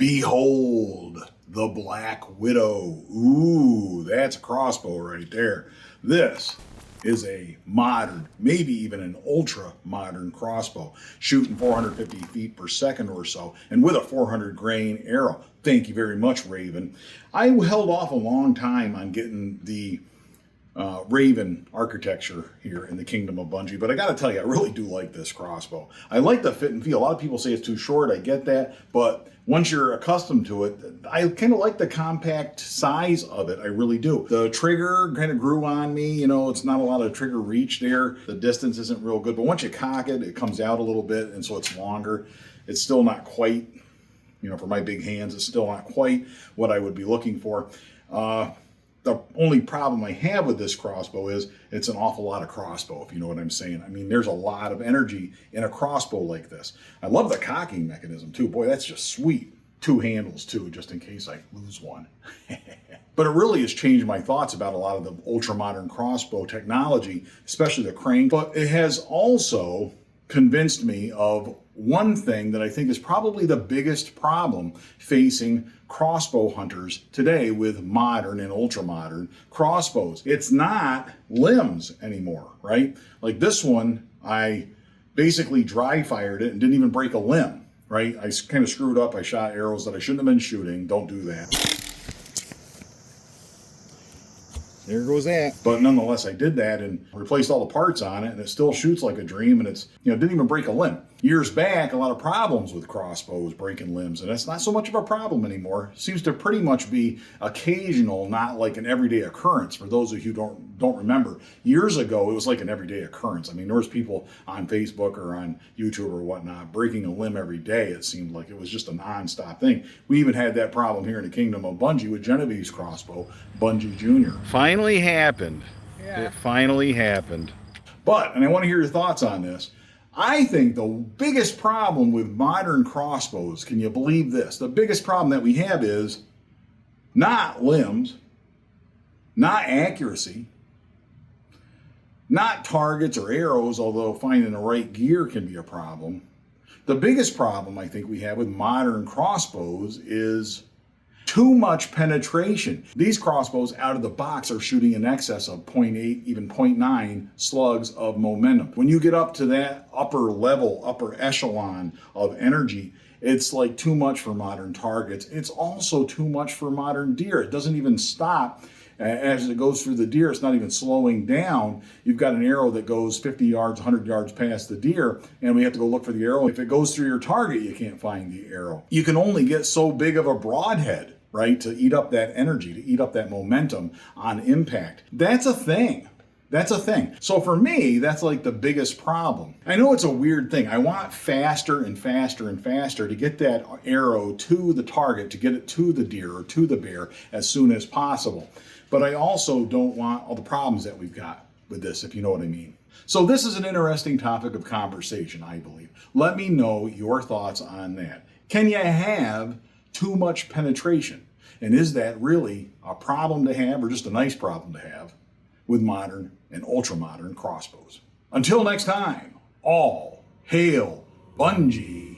Behold the Black Widow. Ooh, that's a crossbow right there. This is a modern, maybe even an ultra modern crossbow, shooting 450 feet per second or so, and with a 400 grain arrow. Thank you very much, Ravin. I held off a long time on getting the Ravin architecture here in the kingdom of Bunjie, but I gotta tell you, I really do like this crossbow. I like the fit and feel. A lot of people say it's too short, I get that, but once you're accustomed to it, I kind of like the compact size of it, I really do. The trigger kind of grew on me, you know, it's not a lot of trigger reach there. The distance isn't real good, but once you cock it, it comes out a little bit, and so it's longer. It's still not quite, you know, for my big hands, it's still not quite what I would be looking for. The only problem I have with this crossbow is it's an awful lot of crossbow, if you know what I'm saying. I mean, there's a lot of energy in a crossbow like this. I love the cocking mechanism too. Boy, that's just sweet. 2 handles too, just in case I lose one. But it really has changed my thoughts about a lot of the ultra-modern crossbow technology, especially the crank. But it has also convinced me of one thing that I think is probably the biggest problem facing crossbow hunters today with modern and ultra-modern crossbows. It's not limbs anymore, right? Like this one, I basically dry fired it and didn't even break a limb, right? I kind of screwed up. I shot arrows that I shouldn't have been shooting. Don't do that. There goes that. But nonetheless, I did that and replaced all the parts on it, and it still shoots like a dream, and it's, you know, didn't even break a limb. Years back, a lot of problems with crossbows breaking limbs, and it's not so much of a problem anymore. It seems to pretty much be occasional, not like an everyday occurrence. For those of you who don't remember, years ago, it was like an everyday occurrence. I mean, there was people on Facebook or on YouTube or whatnot breaking a limb every day. It seemed like it was just a non-stop thing. We even had that problem here in the kingdom of Bunjie with Genevieve's crossbow, Bunjie Jr. Finally happened. Yeah. It finally happened. But, and I want to hear your thoughts on this, I think the biggest problem with modern crossbows, can you believe this? The biggest problem that we have is not limbs, not accuracy, not targets or arrows, although finding the right gear can be a problem. The biggest problem I think we have with modern crossbows is too much penetration. These crossbows out of the box are shooting in excess of 0.8, even 0.9 slugs of momentum. When you get up to that upper level, upper echelon of energy, it's like too much for modern targets. It's also too much for modern deer. It doesn't even stop. As it goes through the deer, it's not even slowing down. You've got an arrow that goes 50 yards, 100 yards past the deer, and we have to go look for the arrow. If it goes through your target, you can't find the arrow. You can only get so big of a broadhead, right, to eat up that energy, to eat up that momentum on impact. That's a thing. That's a thing. So for me, that's like the biggest problem. I know it's a weird thing. I want faster and faster and faster to get that arrow to the target, to get it to the deer or to the bear as soon as possible. But I also don't want all the problems that we've got with this, if you know what I mean. So this is an interesting topic of conversation, I believe. Let me know your thoughts on that. Can you have too much penetration? And is that really a problem to have, or just a nice problem to have with modern and ultra-modern crossbows? Until next time, all hail Bunjie.